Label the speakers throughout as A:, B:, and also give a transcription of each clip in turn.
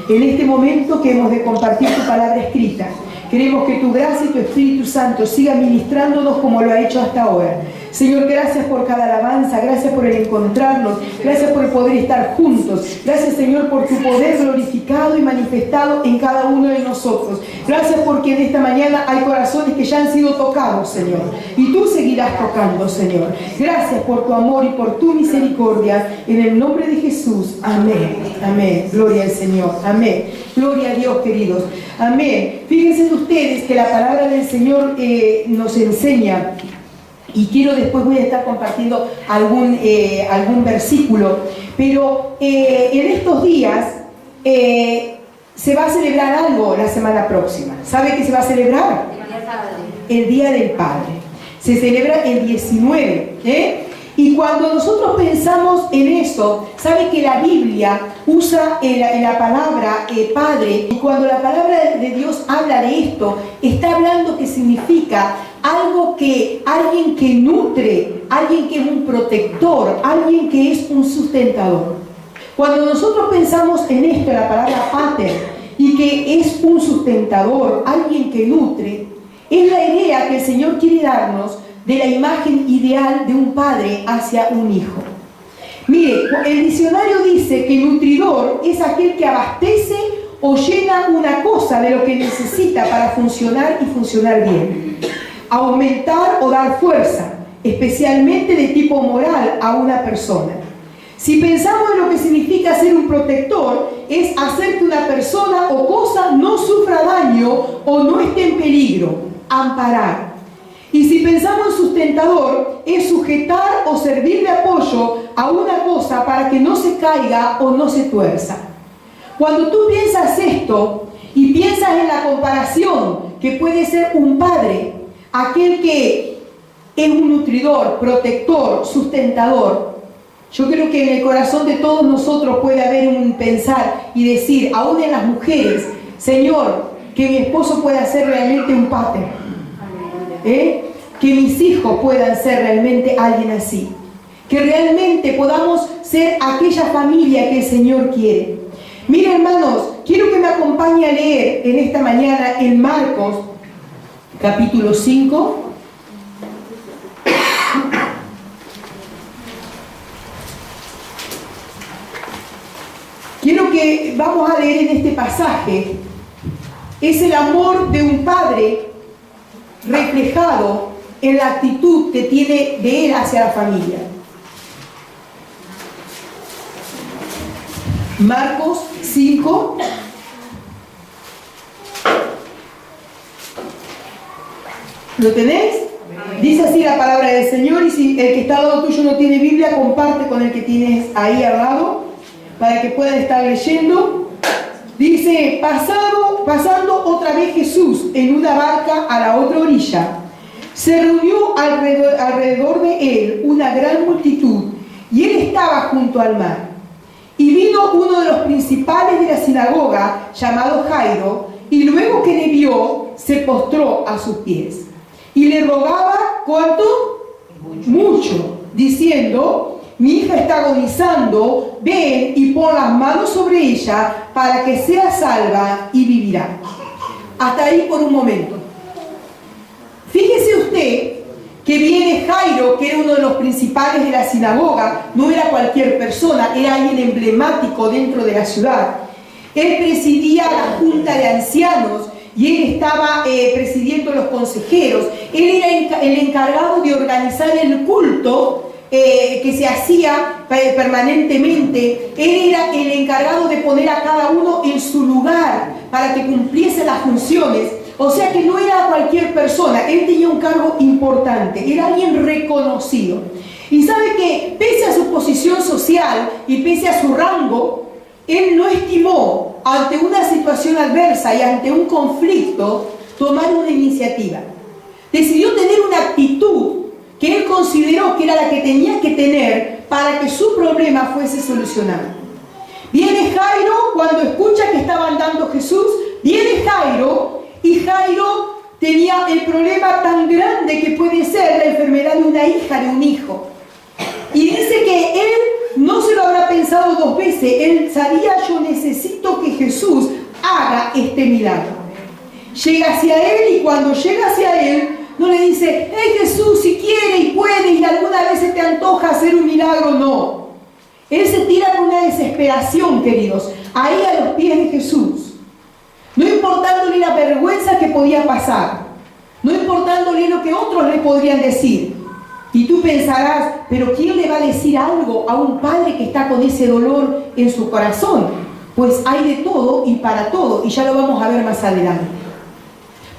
A: En este momento que hemos de compartir tu palabra escrita, queremos que tu gracia y tu Espíritu Santo sigan ministrándonos como lo ha hecho hasta ahora. Señor, gracias por cada alabanza, gracias por el encontrarnos, gracias por el poder estar juntos. Gracias, Señor, por tu poder glorificado y manifestado en cada uno de nosotros. Gracias porque en esta mañana hay corazones que ya han sido tocados, Señor. Y tú seguirás tocando, Señor. Gracias por tu amor y por tu misericordia. En el nombre de Jesús. Amén. Amén. Gloria al Señor. Amén. Gloria a Dios, queridos. Amén. Fíjense ustedes que la palabra del Señor nos enseña. Y después voy a estar compartiendo algún versículo, pero en estos días se va a celebrar algo la semana próxima. ¿Sabe qué se va a celebrar? El Día del Padre. Se celebra el 19. Y cuando nosotros pensamos en eso, sabe que la Biblia usa la palabra Padre, y cuando la palabra de Dios habla de esto, está hablando que significa alguien que nutre, alguien que es un protector, alguien que es un sustentador. Cuando nosotros pensamos en esto, la palabra pater, y que es un sustentador, alguien que nutre, es la idea que el Señor quiere darnos de la imagen ideal de un padre hacia un hijo. Mire, el diccionario dice que nutridor es aquel que abastece o llena una cosa de lo que necesita para funcionar y funcionar bien. Aumentar o dar fuerza, especialmente de tipo moral, a una persona. Si pensamos en lo que significa ser un protector, es hacer que una persona o cosa no sufra daño o no esté en peligro, amparar. Y si pensamos en sustentador, es sujetar o servir de apoyo a una cosa para que no se caiga o no se tuerza. Cuando tú piensas esto y piensas en la comparación que puede ser un padre, aquel que es un nutridor, protector, sustentador, yo creo que en el corazón de todos nosotros puede haber un pensar y decir, aún en las mujeres, Señor, que mi esposo pueda ser realmente un pater. Que mis hijos puedan ser realmente alguien así, que realmente podamos ser aquella familia que el Señor quiere. Miren, hermanos, quiero que me acompañe a leer en esta mañana en Marcos capítulo 5. Quiero que vamos a leer en este pasaje, es el amor de un padre reflejado en la actitud que tiene de él hacia la familia. Marcos 5. ¿Lo tenéis? Dice así la palabra del Señor, y si el que está al lado tuyo no tiene Biblia, comparte con el que tienes ahí al lado, para que puedan estar leyendo. Dice, pasando otra vez Jesús en una barca a la otra orilla, se reunió alrededor de él una gran multitud, y él estaba junto al mar. Y vino uno de los principales de la sinagoga, llamado Jairo, y luego que le vio, se postró a sus pies. Y le rogaba, ¿cuánto? Mucho, diciendo, mi hija está agonizando, ven y pon las manos sobre ella para que sea salva y vivirá. Hasta ahí por un momento. Fíjese usted que viene Jairo, que era uno de los principales de la sinagoga, no era cualquier persona, era alguien emblemático dentro de la ciudad. Él presidía la junta de ancianos y él estaba presidiendo los consejeros. Él era el encargado de organizar el culto que se hacía permanentemente. Él era el encargado de poner a cada uno en su lugar para que cumpliese las funciones. O sea que no era cualquier persona, él tenía un cargo importante, era alguien reconocido. Y sabe que pese a su posición social y pese a su rango, él no estimó ante una situación adversa y ante un conflicto tomar una iniciativa. Decidió tener una actitud que él consideró que era la que tenía que tener para que su problema fuese solucionado. Viene Jairo cuando escucha que estaba andando Jesús, viene Jairo. Y Jairo tenía el problema tan grande que puede ser la enfermedad de una hija, de un hijo. Y dice que él no se lo habrá pensado dos veces. Él sabía, yo necesito que Jesús haga este milagro. Llega hacia él y cuando llega hacia él, no le dice, hey Jesús, si quiere y puede y alguna vez se te antoja hacer un milagro, no. Él se tira con una desesperación, queridos, ahí a los pies de Jesús. No importándole la vergüenza que podía pasar, no importándole lo que otros le podrían decir. Y tú pensarás, pero ¿quién le va a decir algo a un padre que está con ese dolor en su corazón? Pues hay de todo y para todo, y ya lo vamos a ver más adelante.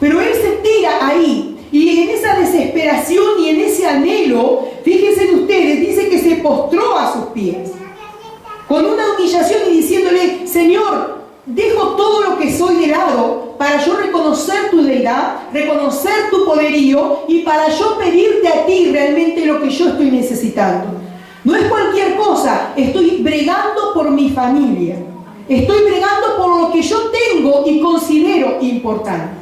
A: Pero él se tira ahí, y en esa desesperación y en ese anhelo, fíjense ustedes, dice que se postró a sus pies, con una humillación y diciéndole, Señor, dejo todo lo que soy de lado para yo reconocer tu deidad, reconocer tu poderío y para yo pedirte a ti realmente lo que yo estoy necesitando. No es cualquier cosa, estoy bregando por mi familia, estoy bregando por lo que yo tengo y considero importante.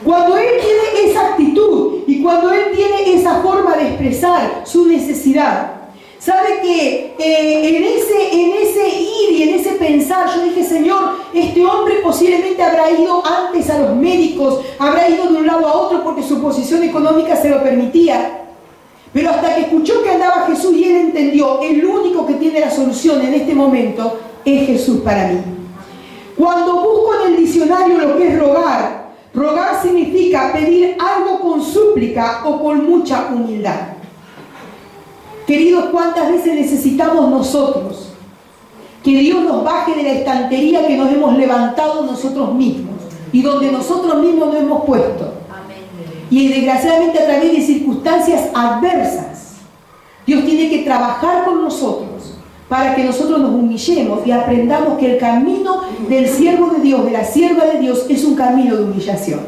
A: Cuando él tiene esa actitud y cuando él tiene esa forma de expresar su necesidad, sabe que en ese ir y en ese pensar, yo dije, Señor, este hombre posiblemente habrá ido antes a los médicos, habrá ido de un lado a otro porque su posición económica se lo permitía. Pero hasta que escuchó que andaba Jesús y él entendió, el único que tiene la solución en este momento es Jesús para mí. Cuando busco en el diccionario lo que es rogar, rogar significa pedir algo con súplica o con mucha humildad. Queridos, ¿cuántas veces necesitamos nosotros que Dios nos baje de la estantería que nos hemos levantado nosotros mismos y donde nosotros mismos nos hemos puesto? Y desgraciadamente a través de circunstancias adversas, Dios tiene que trabajar con nosotros para que nosotros nos humillemos y aprendamos que el camino del siervo de Dios, de la sierva de Dios, es un camino de humillación.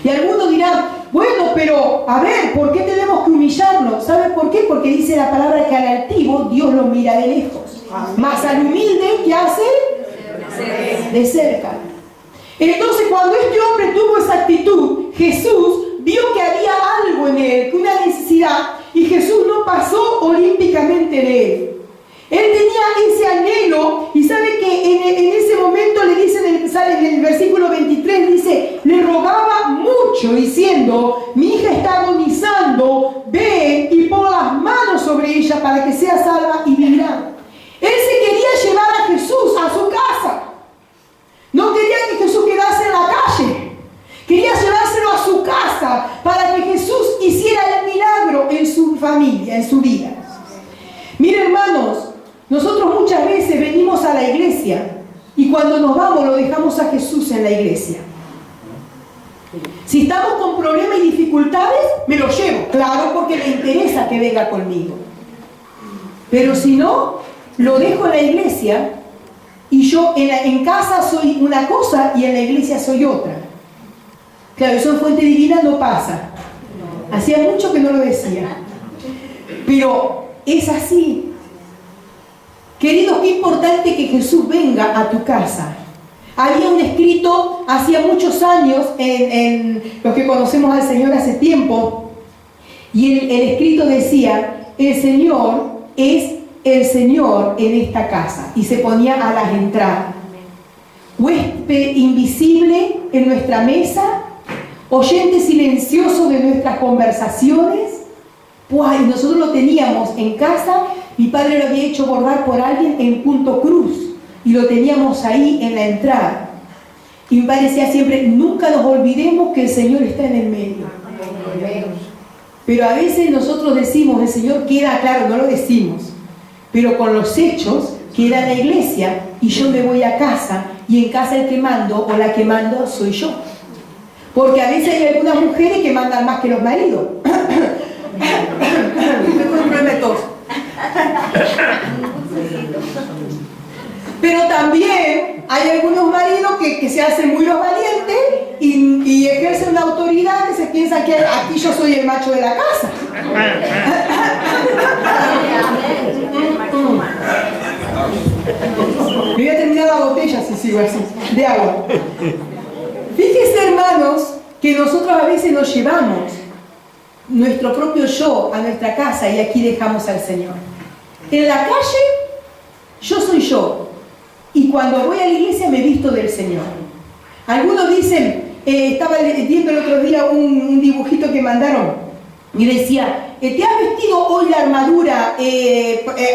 A: Y algunos dirán, bueno, pero a ver, ¿por qué tenemos que humillarnos? ¿Sabes por qué? Porque dice la palabra que al altivo Dios lo mira de lejos, mas al humilde, ¿qué hace? De cerca. Entonces, cuando este hombre tuvo esa actitud, Jesús vio que había algo en él, una necesidad, y Jesús no pasó olímpicamente de él. Él tenía ese anhelo, y sabe que en ese momento le dicen, sale en el versículo 23, dice, le rogaba mucho diciendo, mi hija está agonizando, ve y pon las manos sobre ella para que sea salva y vivirá. Él se quería llevar a Jesús a su casa. No quería que Jesús quedase en la calle. Quería llevárselo a su casa para que Jesús hiciera el milagro en su familia, en su vida. Miren, hermanos, nosotros muchas veces venimos a la iglesia y cuando nos vamos lo dejamos a Jesús en la iglesia. Si estamos con problemas y dificultades, me lo llevo, claro, porque me interesa que venga conmigo. Pero si no, lo dejo en la iglesia y yo en casa soy una cosa y en la iglesia soy otra. Claro, eso en Fuente Divina no pasa. Hacía mucho que no lo decía. Pero es así. Queridos, qué importante que Jesús venga a tu casa. Había un escrito hacía muchos años, en los que conocemos al Señor hace tiempo, y el escrito decía, el Señor es el Señor en esta casa, y se ponía a las entradas. Huésped invisible en nuestra mesa, oyente silencioso de nuestras conversaciones. Pues, y nosotros lo teníamos en casa. Mi padre lo había hecho bordar por alguien en punto cruz y lo teníamos ahí en la entrada. Y mi padre decía siempre, nunca nos olvidemos que el Señor está en el medio. Pero a veces nosotros decimos, el Señor queda, claro, no lo decimos, pero con los hechos queda en la iglesia y yo me voy a casa y en casa el que mando o la que mando soy yo. Porque a veces hay algunas mujeres que mandan más que los maridos. Pero también hay algunos maridos que se hacen muy los valientes y ejercen una autoridad que se piensa que aquí yo soy el macho de la casa. Me voy a terminar la botella si sigo así, de agua. Fíjense, hermanos, que nosotros a veces nos llevamos nuestro propio yo a nuestra casa y aquí dejamos al Señor. En la calle, yo soy yo. Y cuando voy a la iglesia me visto del Señor. Algunos dicen, estaba viendo el otro día un dibujito que mandaron y decía, ¿te has vestido hoy la armadura?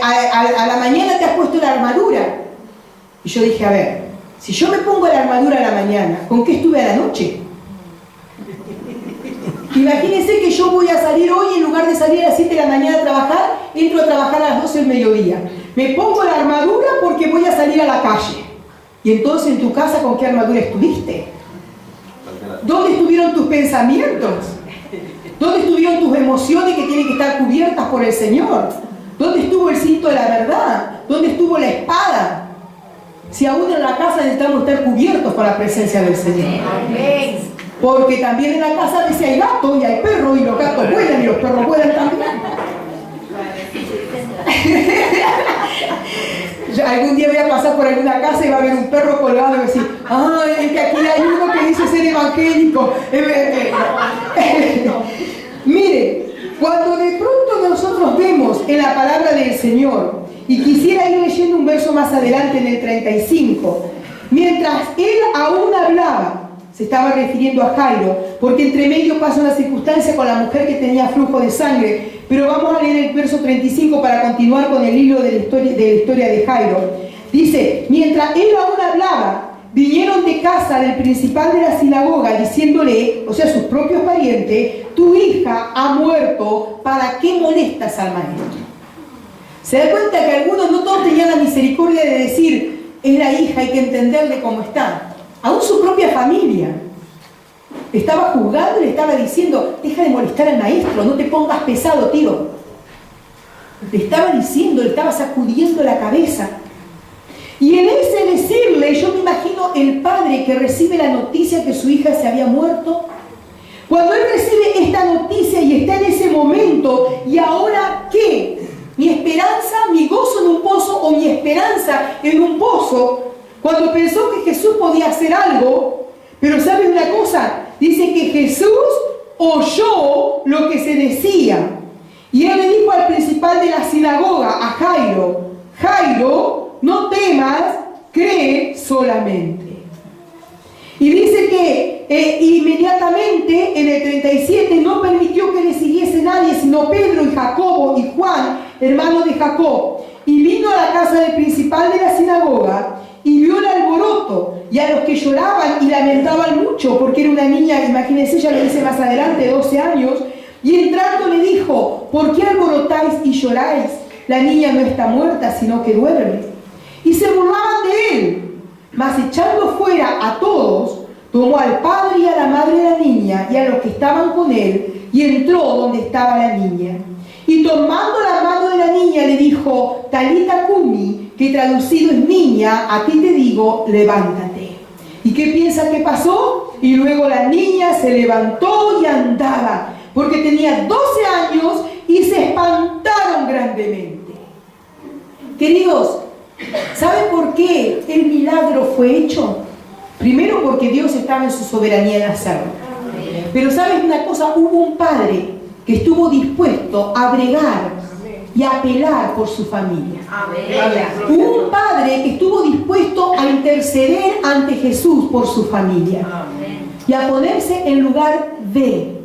A: A la mañana te has puesto la armadura. Y yo dije, a ver, si yo me pongo la armadura a la mañana, ¿con qué estuve a la noche? Imagínense que yo voy a salir hoy, en lugar de salir a las 7 de la mañana a trabajar, entro a trabajar a las 12 del mediodía. Me pongo la armadura porque voy a salir a la calle. Y entonces en tu casa, ¿con qué armadura estuviste? ¿Dónde estuvieron tus pensamientos? ¿Dónde estuvieron tus emociones que tienen que estar cubiertas por el Señor? ¿Dónde estuvo el cinto de la verdad? ¿Dónde estuvo la espada? Si aún en la casa necesitamos estar cubiertos por la presencia del Señor. Porque también en la casa a veces hay gatos y hay perros, y los gatos vuelan y los perros vuelan también. Yo algún día voy a pasar por alguna casa y va a haber un perro colgado y voy a decir, es que aquí hay uno que dice ser evangélico. Mire, cuando de pronto nosotros vemos en la palabra del Señor, y quisiera ir leyendo un verso más adelante en el 35, mientras él aún hablaba, se estaba refiriendo a Jairo, porque entre medio pasa una circunstancia con la mujer que tenía flujo de sangre, pero vamos a leer el verso 35 para continuar con el hilo de la historia de Jairo. Dice, mientras él aún hablaba, vinieron de casa del principal de la sinagoga diciéndole, o sea, sus propios parientes, tu hija ha muerto, ¿para qué molestas al maestro? Se da cuenta que algunos, no todos tenían la misericordia de decir, es la hija, hay que entenderle cómo está. Aún su propia familia estaba juzgando y le estaba diciendo, deja de molestar al maestro, no te pongas pesado, tío. Le estaba diciendo, le estaba sacudiendo la cabeza. Y en ese decirle, yo me imagino el padre que recibe la noticia que su hija se había muerto. Cuando él recibe esta noticia y está en ese momento, ¿y ahora qué? ¿Mi esperanza, mi gozo en un pozo o mi esperanza en un pozo? Cuando pensó que Jesús podía hacer algo, pero ¿sabes una cosa? Dice que Jesús oyó lo que se decía. Y él le dijo al principal de la sinagoga, a Jairo, Jairo, no temas, cree solamente. Y dice que inmediatamente en el 37 no permitió que le siguiese nadie, sino Pedro y Jacobo y Juan, hermanos de Jacob. Y vino a la casa del principal de la sinagoga y vio el alboroto y a los que lloraban y lamentaban mucho porque era una niña, imagínense, ya lo dice más adelante, 12 años, y entrando le dijo, ¿por qué alborotáis y lloráis? La niña no está muerta, sino que duerme. Y se burlaban de él, mas echando fuera a todos, tomó al padre y a la madre de la niña y a los que estaban con él, y entró donde estaba la niña. Y tomando la mano de la niña le dijo, Talita Cumi, que traducido es niña, a ti te digo, levántate. ¿Y qué piensa que pasó? Y luego la niña se levantó y andaba, porque tenía 12 años y se espantaron grandemente. Queridos, ¿saben por qué el milagro fue hecho? Primero porque Dios estaba en su soberanía en hacerlo. Pero ¿sabes una cosa? Hubo un padre que estuvo dispuesto a bregar y a apelar por su familia. Hubo un padre que estuvo dispuesto a interceder ante Jesús por su familia y a ponerse en lugar de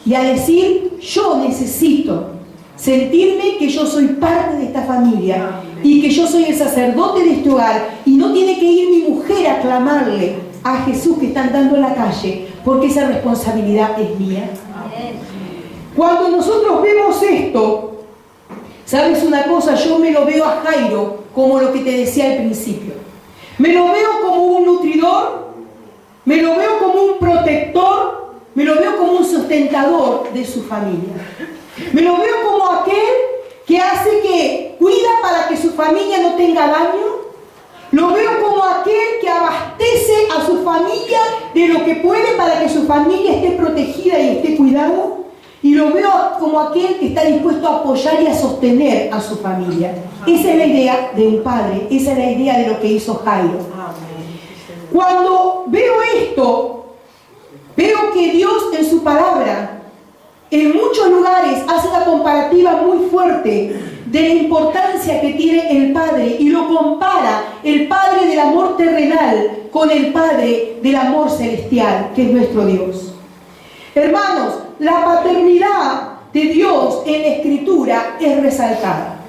A: y a decir, yo necesito sentirme que yo soy parte de esta familia y que yo soy el sacerdote de este hogar y no tiene que ir mi mujer a clamarle a Jesús que está andando en la calle, porque esa responsabilidad es mía. Cuando nosotros vemos esto, ¿sabes una cosa? Yo me lo veo a Jairo como lo que te decía al principio. Me lo veo como un nutridor, me lo veo como un protector, me lo veo como un sustentador de su familia. Me lo veo como aquel que hace que cuida para que su familia no tenga daño. Lo veo como aquel que abastece a su familia de lo que puede para que su familia esté protegida y esté cuidada. Y lo veo como aquel que está dispuesto a apoyar y a sostener a su familia. Esa es la idea de un padre, esa es la idea de lo que hizo Jairo. Cuando veo esto, veo que Dios en su palabra, en muchos lugares, hace una comparativa muy fuerte de la importancia que tiene el Padre y lo compara el Padre del amor terrenal con el Padre del amor celestial, que es nuestro Dios. Hermanos, la paternidad de Dios en la Escritura es resaltada.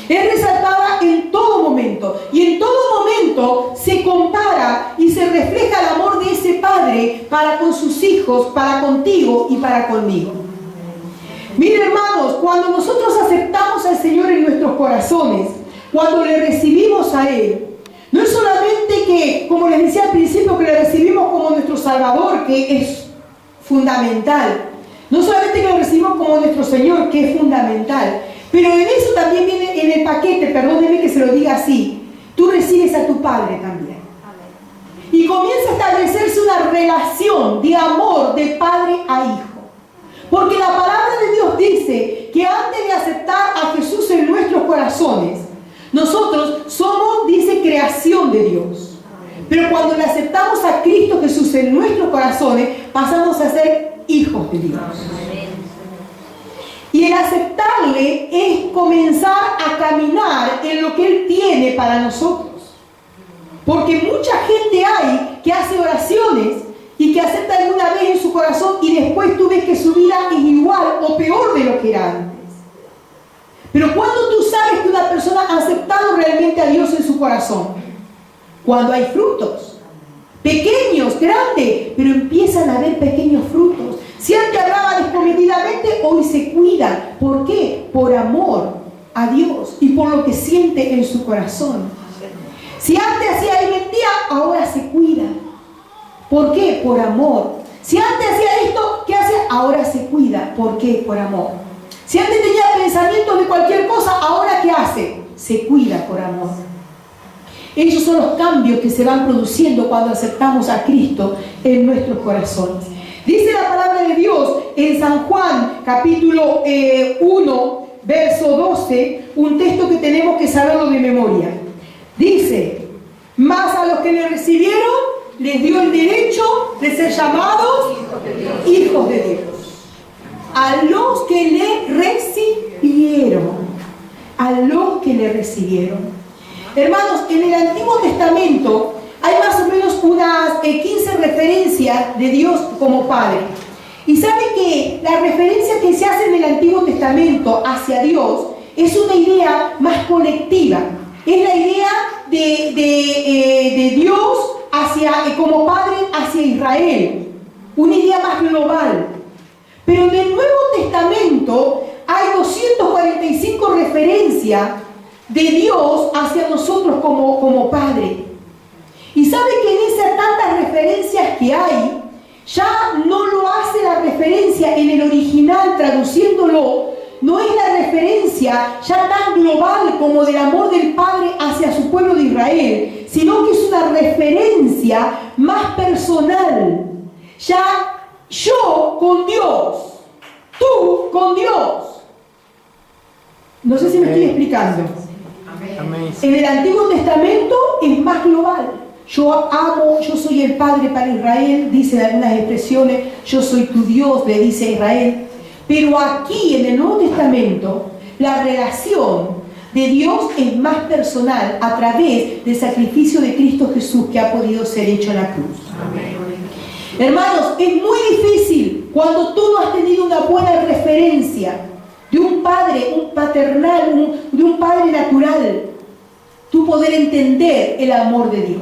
A: Es resaltada en todo momento, y en todo momento se compara y se refleja el amor de ese Padre para con sus hijos, para contigo y para conmigo. Miren, hermanos, cuando nosotros aceptamos al Señor en nuestros corazones, cuando le recibimos a Él, no es solamente que, como les decía al principio, que le recibimos como nuestro Salvador, que es fundamental. No solamente que lo recibimos como nuestro Señor, que es fundamental, pero en eso también viene en el paquete, perdónenme que se lo diga así, tú recibes a tu Padre también. Y comienza a establecerse una relación de amor de padre a hijo. Porque la palabra de Dios dice que antes de aceptar a Jesús en nuestros corazones, nosotros somos, dice, creación de Dios. Pero cuando le aceptamos a Cristo Jesús en nuestros corazones, pasamos a ser hijos de Dios. Y el aceptarle es comenzar a caminar en lo que Él tiene para nosotros. Porque mucha gente hay que hace oraciones y que acepta alguna vez en su corazón y después tú ves que su vida es igual o peor de lo que era antes. Pero cuando tú sabes que una persona ha aceptado realmente a Dios en su corazón, cuando hay frutos, pequeños, grandes, pero empiezan a haber pequeños frutos. Si antes hablaba descomedidamente, hoy se cuida. ¿Por qué? Por amor a Dios y por lo que siente en su corazón. Si antes hacía y mentía, ahora se cuida. ¿Por qué? Por amor. Si antes hacía esto, ¿qué hace? Ahora se cuida. ¿Por qué? Por amor. Si antes tenía pensamientos de cualquier cosa, ¿ahora qué hace? Se cuida por amor. Esos son los cambios que se van produciendo cuando aceptamos a Cristo en nuestros corazones. Dice la palabra de Dios en San Juan, capítulo 1, verso 12, un texto que tenemos que saberlo de memoria. Dice, mas a los que le recibieron, les dio el derecho de ser llamados hijos de Dios. A los que le recibieron. A los que le recibieron. Hermanos, en el Antiguo Testamento hay más o menos unas 15 referencias de Dios como Padre. Y sabe que la referencia que se hace en el Antiguo Testamento hacia Dios es una idea más colectiva. Es la idea de Dios como Padre hacia Israel. Una idea más global. Pero en el Nuevo Testamento hay 245 referencias de Dios hacia nosotros como Padre. Y sabe que en esas tantas referencias que hay, ya no lo hace la referencia en el original, traduciéndolo, no es la referencia ya tan global como del amor del Padre hacia su pueblo de Israel, sino que es una referencia más personal. Ya yo con Dios, tú con Dios. No sé si me estoy explicando. Amén. En el Antiguo Testamento es más global. Yo amo, yo soy el Padre para Israel, dicen algunas expresiones, yo soy tu Dios, le dice Israel. Pero aquí en el Nuevo Testamento, la relación de Dios es más personal a través del sacrificio de Cristo Jesús que ha podido ser hecho en la cruz. Amén. Hermanos, es muy difícil cuando tú no has tenido una buena referencia de un padre, un paternal, de un padre natural, tú poder entender el amor de Dios.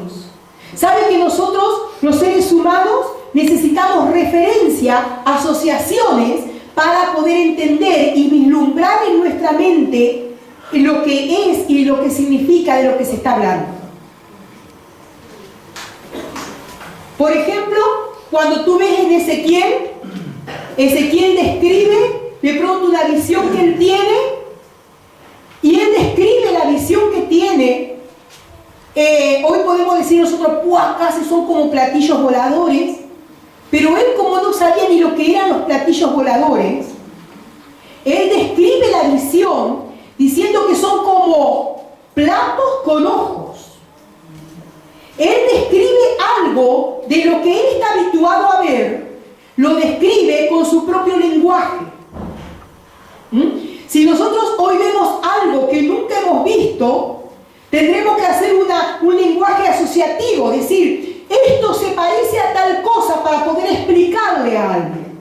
A: ¿Saben que nosotros, los seres humanos, necesitamos referencia, asociaciones para poder entender y vislumbrar en nuestra mente lo que es y lo que significa de lo que se está hablando? Por ejemplo, cuando tú ves en Ezequiel describe de pronto una visión que él tiene, y él describe la visión que tiene. Hoy podemos decir nosotros, casi son como platillos voladores, pero él, como no sabía ni lo que eran los platillos voladores, él describe la visión diciendo que son como platos con ojos. Él describe algo de lo que él está habituado a ver, lo describe con su propio lenguaje. Si nosotros hoy vemos algo que nunca hemos visto, tendremos que hacer un lenguaje asociativo, decir, esto se parece a tal cosa para poder explicarle a alguien.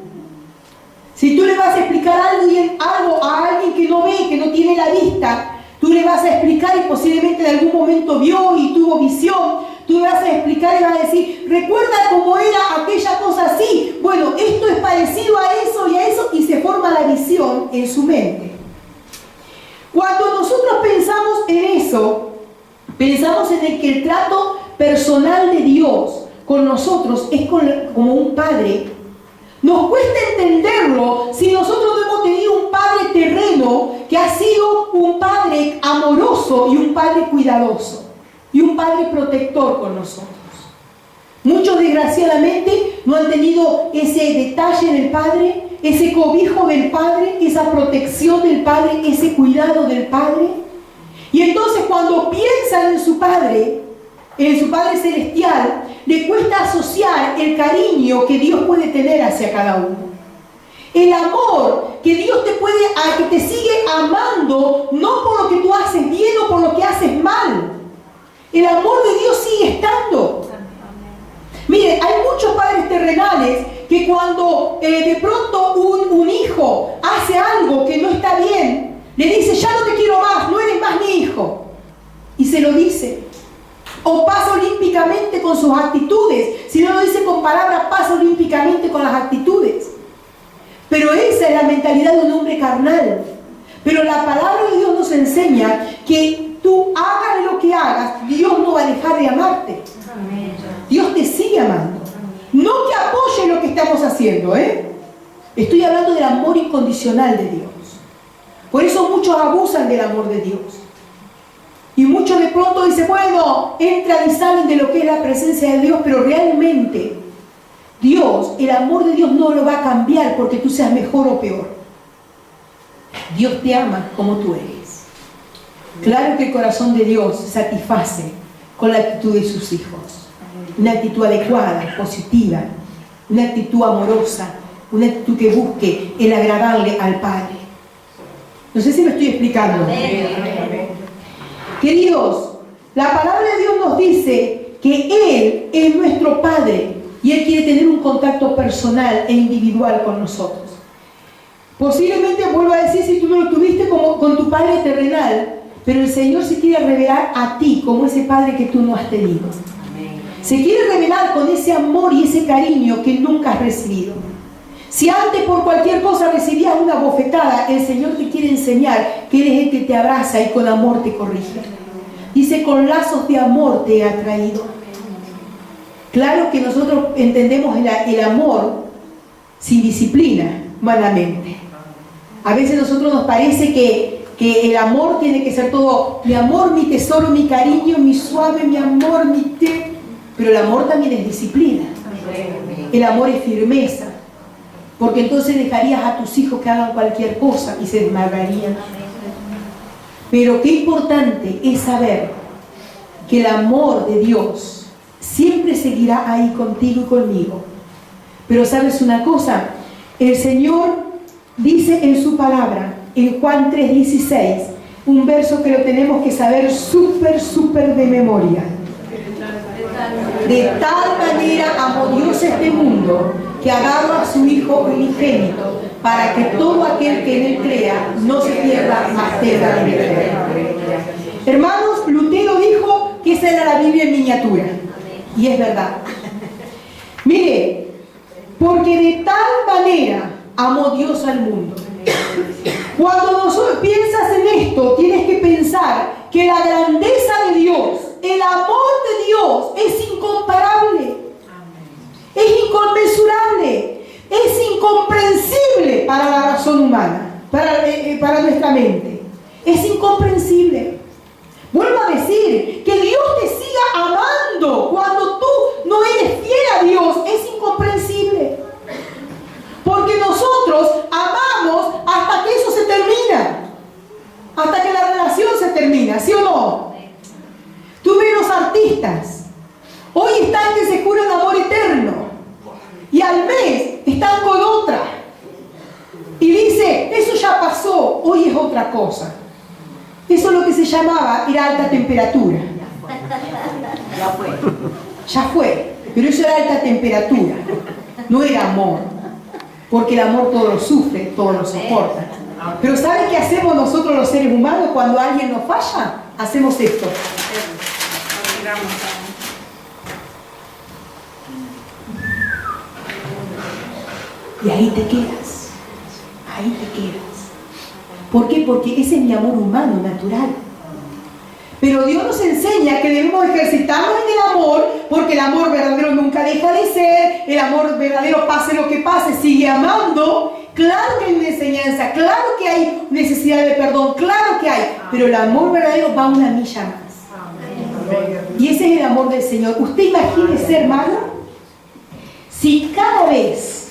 A: Si tú le vas a explicar algo a alguien que no ve, que no tiene la vista, tú le vas a explicar y posiblemente en algún momento vio y tuvo visión, tú le vas a explicar y vas a decir, recuerda cómo era aquella cosa así. Bueno, esto es parecido a eso, y se forma la visión en su mente. Cuando nosotros pensamos en eso, pensamos en que el trato personal de Dios con nosotros es como un padre. Nos cuesta entenderlo si nosotros no hemos tenido un padre terreno que ha sido un padre amoroso y un padre cuidadoso y un padre protector con nosotros. Muchos desgraciadamente no han tenido ese detalle del padre, ese cobijo del padre, esa protección del padre, ese cuidado del padre. Y entonces cuando piensan en su padre celestial, le cuesta asociar el cariño que Dios puede tener hacia cada uno. El amor que Dios que te sigue amando, no por lo que tú haces bien o por lo que haces mal. El amor de Dios sigue estando. Mire, hay muchos padres terrenales que cuando de pronto un hijo hace algo que no está bien, le dice, ya no te quiero más, no eres más mi hijo. Y se lo dice. O pasa olímpicamente con sus actitudes. Si no lo dice con palabras, pasa olímpicamente con las actitudes. Pero esa es la mentalidad de un hombre carnal. Pero la palabra de Dios nos enseña que tú hagas lo que hagas, Dios no va a dejar de amarte. Dios te sigue amando. No que apoye lo que estamos haciendo, Estoy hablando del amor incondicional de Dios. Por eso muchos abusan del amor de Dios. Y muchos de pronto dicen, bueno, entran y salen de lo que es la presencia de Dios, pero realmente Dios, el amor de Dios no lo va a cambiar porque tú seas mejor o peor. Dios te ama como tú eres. Claro que el corazón de Dios satisface con la actitud de sus hijos. Una actitud adecuada, positiva, una actitud amorosa, una actitud que busque el agradarle al Padre. No sé si me estoy explicando. Queridos, la palabra de Dios nos dice que Él es nuestro Padre y Él quiere tener un contacto personal e individual con nosotros. Posiblemente, vuelvo a decir, si tú no lo tuviste con tu Padre terrenal, pero el Señor se quiere revelar a ti como ese Padre que tú no has tenido. Se quiere revelar con ese amor y ese cariño que nunca has recibido. Si antes por cualquier cosa recibías una bofetada, el Señor te quiere enseñar que eres el que te abraza y con amor te corrige. Dice, con lazos de amor te he atraído. Claro que nosotros entendemos el amor sin disciplina, humanamente. A veces a nosotros nos parece que el amor tiene que ser todo, mi amor, mi tesoro, mi cariño, mi suave, mi amor, mi té. Pero el amor también es disciplina. El amor es firmeza. Porque entonces dejarías a tus hijos que hagan cualquier cosa y se desmadrarían. Pero qué importante es saber que el amor de Dios siempre seguirá ahí contigo y conmigo. Pero ¿sabes una cosa? El Señor dice en su palabra, en Juan 3:16, un verso que lo tenemos que saber súper de memoria. De tal manera amó Dios este mundo que ha dado a su Hijo unigénito para que todo aquel que en Él crea no se pierda, mas tenga vida eterna. Hermanos, Lutero dijo que esa era la Biblia en miniatura. Y es verdad. Mire, porque de tal manera amó Dios al mundo. Cuando nosotros piensas en esto, tienes que pensar que la grandeza de Dios, el amor de Dios es incomparable, es inconmensurable, es incomprensible para la razón humana, para nuestra mente. Es incomprensible. Vuelvo a decir, que Dios te siga amando cuando tú no eres fiel a Dios, es incomprensible. Porque nosotros amamos hasta que eso se termina, hasta que la relación se termina, ¿sí o no? Tú ves los artistas, hoy están que se juran amor eterno y al mes están con otra. Y dice, eso ya pasó, hoy es otra cosa. Eso es lo que se llamaba, era alta temperatura.
B: Ya fue.
A: Ya fue, pero eso era alta temperatura, no era amor. Porque el amor todo lo sufre, todo lo soporta. Pero ¿sabe qué hacemos nosotros los seres humanos cuando alguien nos falla? Hacemos esto. Y ahí te quedas. Ahí te quedas. ¿Por qué? Porque ese es mi amor humano, natural. Pero Dios nos enseña que debemos ejercitarnos en el amor, porque el amor verdadero nunca deja de ser, el amor verdadero, pase lo que pase, sigue amando. Claro que hay una enseñanza, claro que hay necesidad de perdón, claro que hay, pero el amor verdadero va una milla más. Y ese es el amor del Señor. Usted imagínese, hermano, si cada vez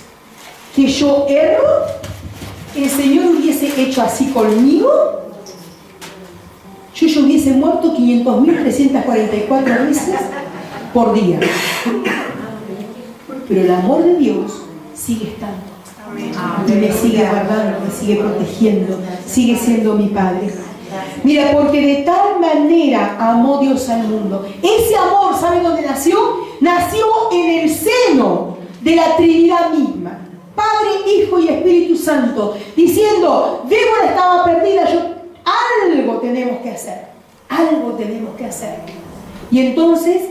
A: que yo erro, el Señor hubiese hecho así conmigo, yo hubiese muerto 500.344 veces por día. Pero el amor de Dios sigue estando. Y me sigue guardando, me sigue protegiendo, sigue siendo mi Padre. Mira, porque de tal manera amó Dios al mundo. Ese amor, ¿sabe dónde nació? Nació en el seno de la Trinidad misma. Padre, Hijo y Espíritu Santo, diciendo, Débora estaba perdida, algo tenemos que hacer, algo tenemos que hacer. Y entonces,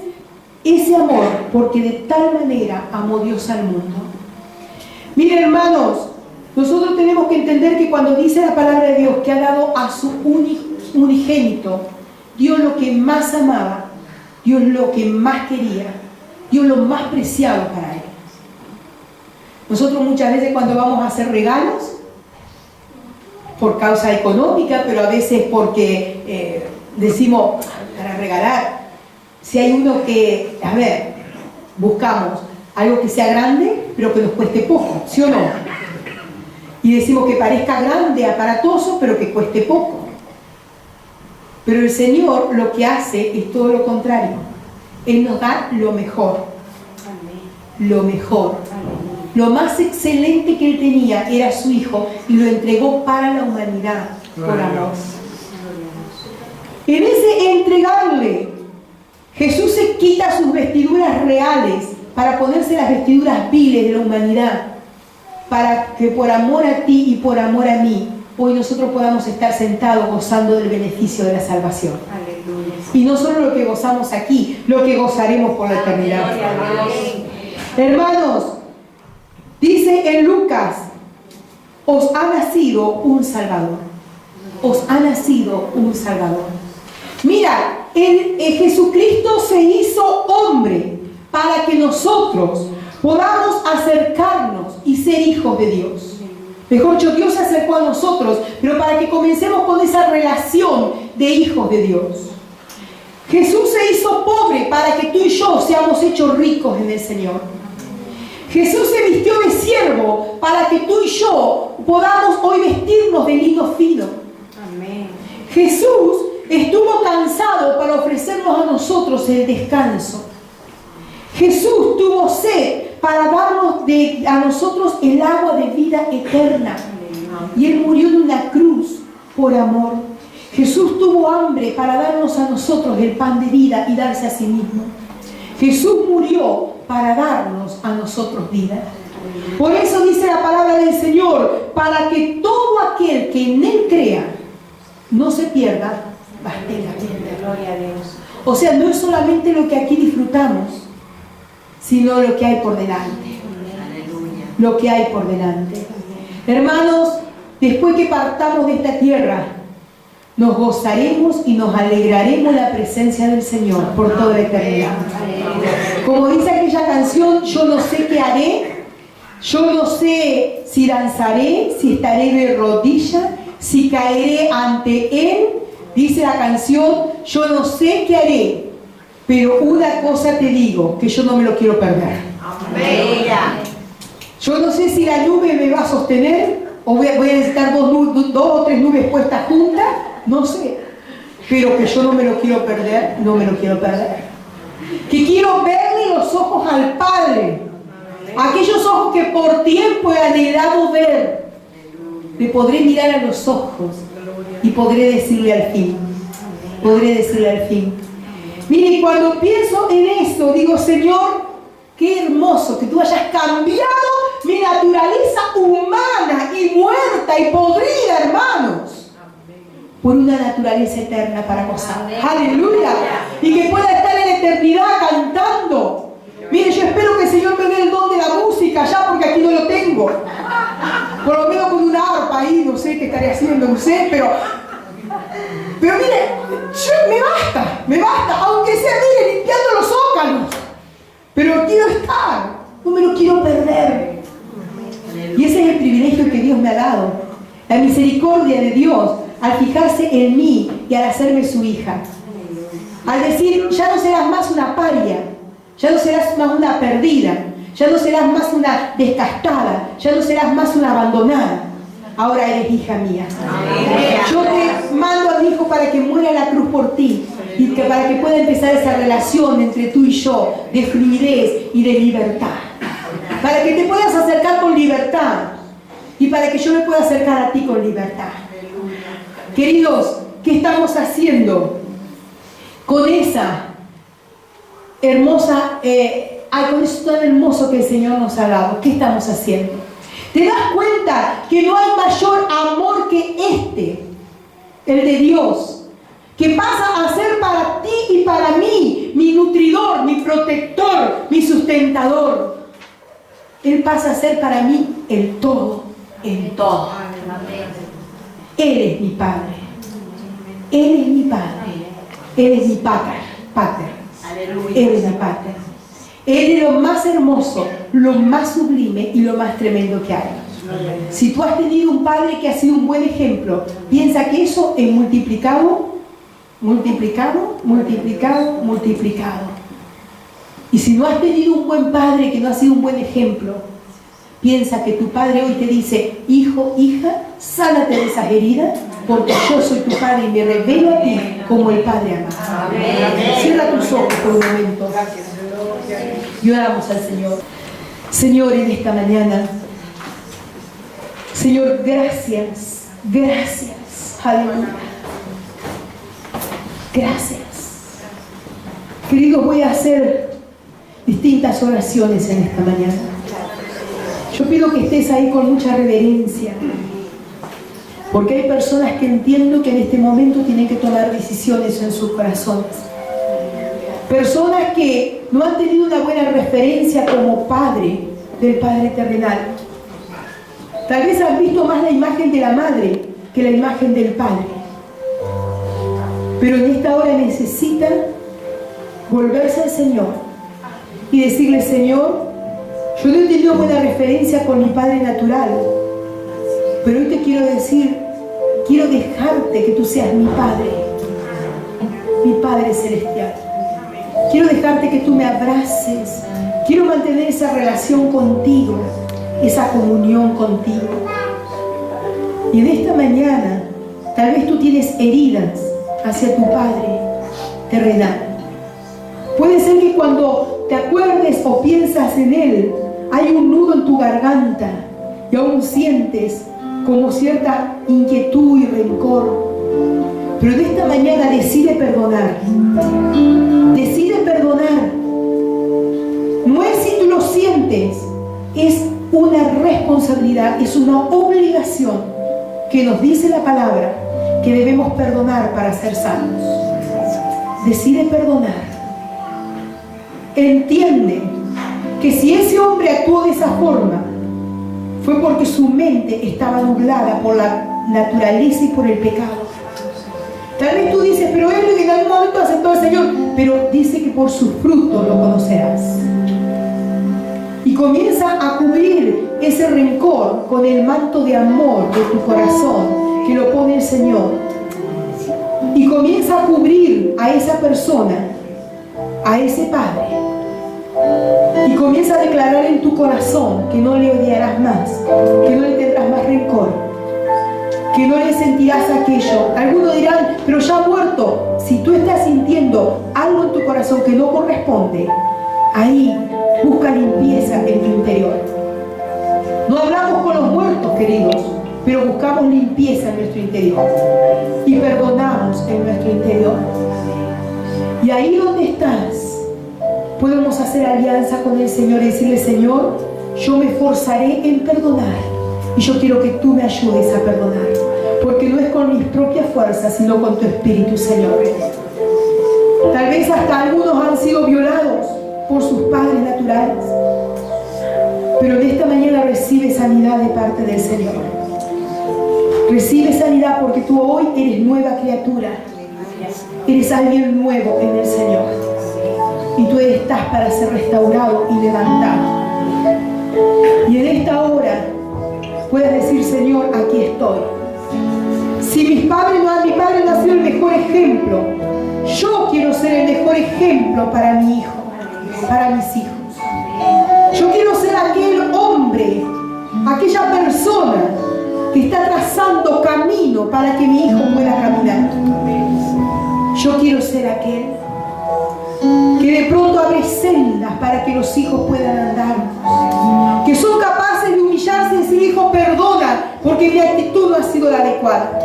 A: ese amor, porque de tal manera amó Dios al mundo. Miren, hermanos, nosotros tenemos que entender que cuando dice la palabra de Dios que ha dado a su unigénito, Dios lo que más amaba, Dios lo que más quería, Dios lo más preciado para él. Nosotros muchas veces cuando vamos a hacer regalos, por causa económica, pero a veces porque decimos, para regalar, si hay uno que, a ver, buscamos algo que sea grande, pero que nos cueste poco, ¿sí o no? Y decimos que parezca grande, aparatoso, pero que cueste poco. Pero el Señor lo que hace es todo lo contrario. Él nos da lo mejor. Lo mejor. Lo más excelente que Él tenía era su Hijo y lo entregó para la humanidad por amor. En ese entregarle, Jesús se quita sus vestiduras reales para ponerse las vestiduras viles de la humanidad, para que por amor a ti y por amor a mí, hoy nosotros podamos estar sentados gozando del beneficio de la salvación. Aleluya. Y no solo lo que gozamos aquí, lo que gozaremos por la eternidad. Hermanos, dice en Lucas, os ha nacido un Salvador. Os ha nacido un Salvador. Mira, Jesucristo se hizo hombre para que nosotros podamos acercarnos y ser hijos de Dios. Mejor dicho, Dios se acercó a nosotros, pero para que comencemos con esa relación de hijos de Dios. Jesús se hizo pobre para que tú y yo seamos hechos ricos en el Señor. Jesús se vistió de siervo para que tú y yo podamos hoy vestirnos de lino fino. Amén. Jesús estuvo cansado para ofrecernos a nosotros el descanso. Jesús tuvo sed para darnos a nosotros el agua de vida eterna. Y Él murió en una cruz por amor. Jesús tuvo hambre para darnos a nosotros el pan de vida y darse a sí mismo. Jesús murió para darnos a nosotros vida. Por eso dice la palabra del Señor, para que todo aquel que en Él crea no se pierda, mas tenga vida. Gloria a Dios. O sea, no es solamente lo que aquí disfrutamos, sino lo que hay por delante. Lo que hay por delante. Hermanos, después que partamos de esta tierra, nos gozaremos y nos alegraremos en la presencia del Señor por toda la eternidad. Como dice aquella canción, yo no sé qué haré, yo no sé si danzaré, si estaré de rodillas, si caeré ante Él. Dice la canción, yo no sé qué haré, pero una cosa te digo, que yo no me lo quiero perder. Yo no sé si la nube me va a sostener, o voy a necesitar dos o tres nubes puestas juntas, no sé, pero que yo no me lo quiero perder, no me lo quiero perder. Que quiero verle los ojos al Padre, aquellos ojos que por tiempo he anhelado ver, le podré mirar a los ojos y podré decirle al fin. Mire, cuando pienso en eso, digo, Señor, qué hermoso que tú hayas cambiado mi naturaleza humana y muerta y podrida, hermanos, por una naturaleza eterna para gozar. Aleluya. Y que pueda estar en la eternidad cantando. Mire, yo espero que el Señor me dé el don de la música ya, porque aquí no lo tengo. Por lo menos con una arpa ahí, no sé qué estaré haciendo, no sé, pero mire, me basta, aunque sea, mire, limpiando los zócalos. Pero quiero estar, no me lo quiero perder. Y ese es el privilegio que Dios me ha dado. La misericordia de Dios al fijarse en mí y al hacerme su hija. Al decir, ya no serás más una paria, ya no serás más una perdida, ya no serás más una descastada, ya no serás más una abandonada. Ahora eres hija mía. Yo te mando a mi hijo para que muera en la cruz por ti y que para que pueda empezar esa relación entre tú y yo de fluidez y de libertad. Para que te puedas acercar con libertad y para que yo me pueda acercar a ti con libertad. Queridos, ¿qué estamos haciendo con esa hermosa, con eso tan hermoso que el Señor nos ha dado? ¿Qué estamos haciendo? ¿Te das cuenta que no hay mayor amor que este, el de Dios, que pasa a ser para ti y para mí mi nutridor, mi protector, mi sustentador? Él pasa a ser para mí el todo en todo. Él es mi Padre. Él es mi Padre. Él es mi Pater. Él es mi Pater. Él es lo más hermoso, lo más sublime y lo más tremendo que hay. Si tú has tenido un padre que ha sido un buen ejemplo, piensa que eso es multiplicado. Y si no has tenido un buen padre que no ha sido un buen ejemplo, piensa que tu padre hoy te dice, hijo, hija, sánate de esas heridas, porque yo soy tu padre y me revelo a ti como el Padre amado. Cierra tus ojos por un momento. Y oramos al Señor. Señor, en esta mañana, Señor, gracias, aleluya, gracias. Queridos, voy a hacer distintas oraciones en esta mañana. Yo pido que estés ahí con mucha reverencia, porque hay personas que entiendo que en este momento tienen que tomar decisiones en sus corazones. Personas que no han tenido una buena referencia como padre del Padre terrenal. Tal vez han visto más la imagen de la madre que la imagen del Padre. Pero en esta hora necesitan volverse al Señor y decirle, Señor, yo no he tenido buena referencia con mi Padre natural, pero hoy te quiero decir, quiero dejarte que tú seas mi Padre celestial. Quiero dejarte que tú me abraces. Quiero mantener esa relación contigo, esa comunión contigo. Y en esta mañana, tal vez tú tienes heridas hacia tu Padre terrenal. Puede ser que cuando te acuerdes o piensas en Él, hay un nudo en tu garganta y aún sientes como cierta inquietud y rencor. Pero en esta mañana decide perdonar. Decide perdonar. No es si tú lo sientes, es una responsabilidad, es una obligación que nos dice la palabra que debemos perdonar para ser sanos. Decide perdonar. Entiende que si ese hombre actuó de esa forma, fue porque su mente estaba nublada por la naturaleza y por el pecado. Tal vez tú dices, pero él en algún momento aceptó al Señor, pero dice que por sus frutos lo conocerás. Y comienza a cubrir ese rencor con el manto de amor de tu corazón que lo pone el Señor. Y comienza a cubrir a esa persona, a ese Padre. Y comienza a declarar en tu corazón que no le odiarás más, que no le tendrás más rencor, que no le sentirás aquello. Algunos dirán, pero ya muerto. Si tú estás sintiendo algo en tu corazón que no corresponde, ahí busca limpieza en tu interior. No hablamos con los muertos, queridos, pero buscamos limpieza en nuestro interior y perdonamos en nuestro interior. Y ahí donde estás, podemos hacer alianza con el Señor y decirle: Señor, yo me esforzaré en perdonar y yo quiero que tú me ayudes a perdonar, porque no es con mis propias fuerzas, sino con tu Espíritu, Señor. Tal vez hasta algunos han sido violados por sus padres naturales, pero en esta mañana recibe sanidad de parte del Señor. Recibe sanidad porque tú hoy eres nueva criatura. Eres alguien nuevo en el Señor. Y tú estás para ser restaurado y levantado. Y en esta hora puedes decir: Señor, aquí estoy. Si mi padre no ha sido el mejor ejemplo, yo quiero ser el mejor ejemplo para mi hijo, para mis hijos. Yo quiero ser aquel hombre, aquella persona que está trazando camino para que mi hijo pueda caminar. Yo quiero ser aquel que de pronto abre sendas para que los hijos puedan andar, que son capaces de humillarse y decir: hijo, perdona porque mi actitud no ha sido la adecuada,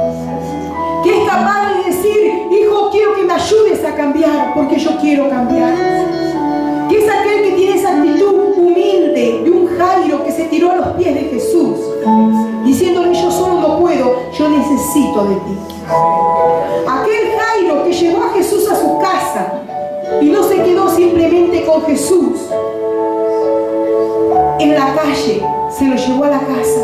A: que es capaz de decir: hijo, quiero que me ayudes a cambiar porque yo quiero cambiar, que es aquel que tiene esa actitud humilde de un Jairo que se tiró a los pies de Jesús diciéndole: yo solo no puedo, yo necesito de ti. Aquel Jairo que llevó a Jesús a su casa y no se quedó simplemente con Jesús en la calle, se lo llevó a la casa